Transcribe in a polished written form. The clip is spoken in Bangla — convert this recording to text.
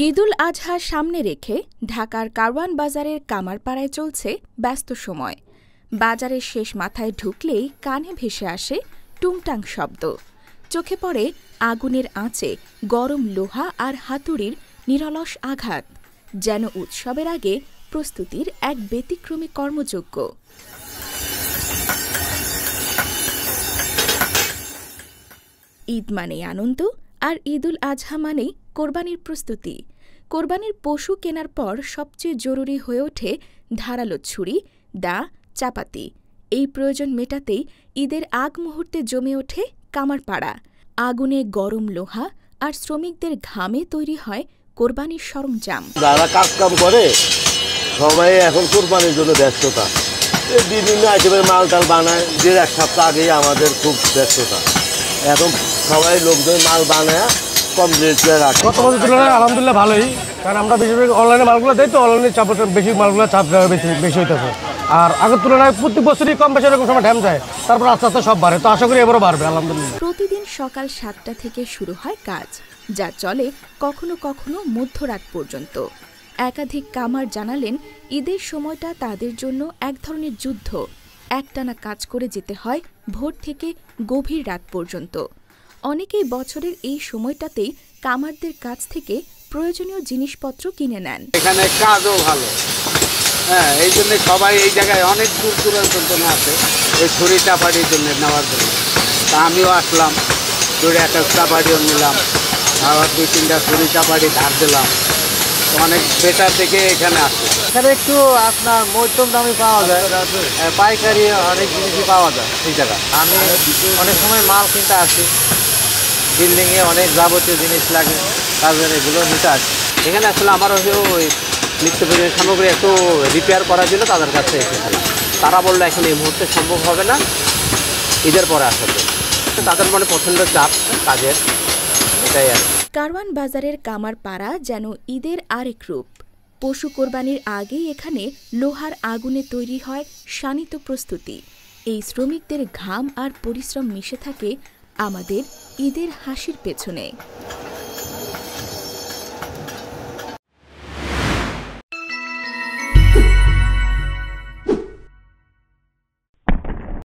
ঈদুল আজহা সামনে রেখে ঢাকার কারওয়ান বাজারের কামারপাড়ায় চলছে ব্যস্ত সময়। বাজারের শেষ মাথায় ঢুকলেই কানে ভেসে আসে টুংটাং শব্দ। চোখে পড়ে আগুনের আঁচে গরম লোহা আর হাতুড়ির নিরলস আঘাত, যেন উৎসবের আগে প্রস্তুতির এক ব্যতিক্রমী কর্মযজ্ঞ। ঈদ মানেই আনন্দ, আর ঈদুল আজহা মানেই কোরবানির প্রস্তুতি। কোরবানির পশু কেনার পর সবচেয়ে জরুরি হয়ে ওঠে ধারালো ছুরি, দা, চাপাতি। এই প্রয়োজন মেটাতেই ঈদের আগ মুহূর্তে জমে ওঠে কামারপাড়া। আগুনে গরম লোহা আর শ্রমিকদের ঘামে তৈরি হয় কোরবানির সরঞ্জাম। যারা কাজকাম করে সবাই এখন কোরবানির জন্য ব্যস্ততা, বিভিন্ন আইটেমের মাল টাল বানায়। যে এক সপ্তাহ আগেই আমাদের খুব ব্যস্ততা। এখন সবাই লোকজন মাল বানায় কমপ্লিট করে রাখে। গত বছর তুলনায় আলহামদুলিল্লাহ ভালোই, কারণ আমরা বেশিরভাগ অনলাইনে মালগুলো দেই, তো অনলাইনে চাপ বেশি মালগুলো চাপ বেশি হইতেছে। আর আগের তুলনায় প্রতি বছরই কম বেশি এরকম সময় ঢ্যাম যায়, তারপর আস্তে আস্তে সব বাড়ে। তো আশা করি এবারও বাড়বে আলহামদুলিল্লাহ। প্রতিদিন সকাল ৭টা থেকে শুরু হয় কাজ, যা চলে কখনো কখনো মধ্যরাত পর্যন্ত। একাধিক কামার জানালেন, ঈদের সময়টা তাদের জন্য এক ধরনের যুদ্ধ। একটানা কাজ করে যেতে হয় ভোর থেকে গভীর রাত পর্যন্ত। অনেকেই বছরের এই সময়টাতেই কামারদের কাছ থেকে প্রয়োজনীয় জিনিসপত্র কিনে নেন। এখানে কাজও ভালো, এই জন্য সবাই এই জায়গায় অনেক দূর দূরান্ত আসে এই ছুরি চাপাটির জন্য নেওয়ার জন্য। তা আমিও আসলাম, ছুরি একটা চাপাটিও নিলাম, আবার ২-৩টা ছুরি চাপাটি ধার দিলাম। অনেক বেটার থেকে এখানে আসে। এখানে একটু আপনার মধ্যম দামে পাওয়া যায়, পাইকারি অনেক জিনিসই পাওয়া যায় এই জায়গায়। আমি অনেক সময় মাল কিনতে আসি, বিল্ডিংয়ে অনেক যাবতীয় জিনিস লাগে, তার জন্য এগুলো নিতে আসি। এখানে আসলে আমার ওই নিত্য প্রয়োজনীয় সামগ্রী একটু রিপেয়ার করার জন্য তাদের কাছে এসেছিলাম। তারা বললো এখন এই মুহূর্তে সম্ভব হবে না, ঈদের পরে আসবে। তাদের মনে পছন্দের চাপ কাজের, এটাই আর। কারওয়ান বাজারের কামারপাড়া যেন ঈদের আরেক রূপ। পশু কোরবানির আগেই এখানে লোহার আগুনে তৈরি হয় শানিত প্রস্তুতি। এই শ্রমিকদের ঘাম আর পরিশ্রম মিশে থাকে আমাদের ঈদের হাসির পেছনে।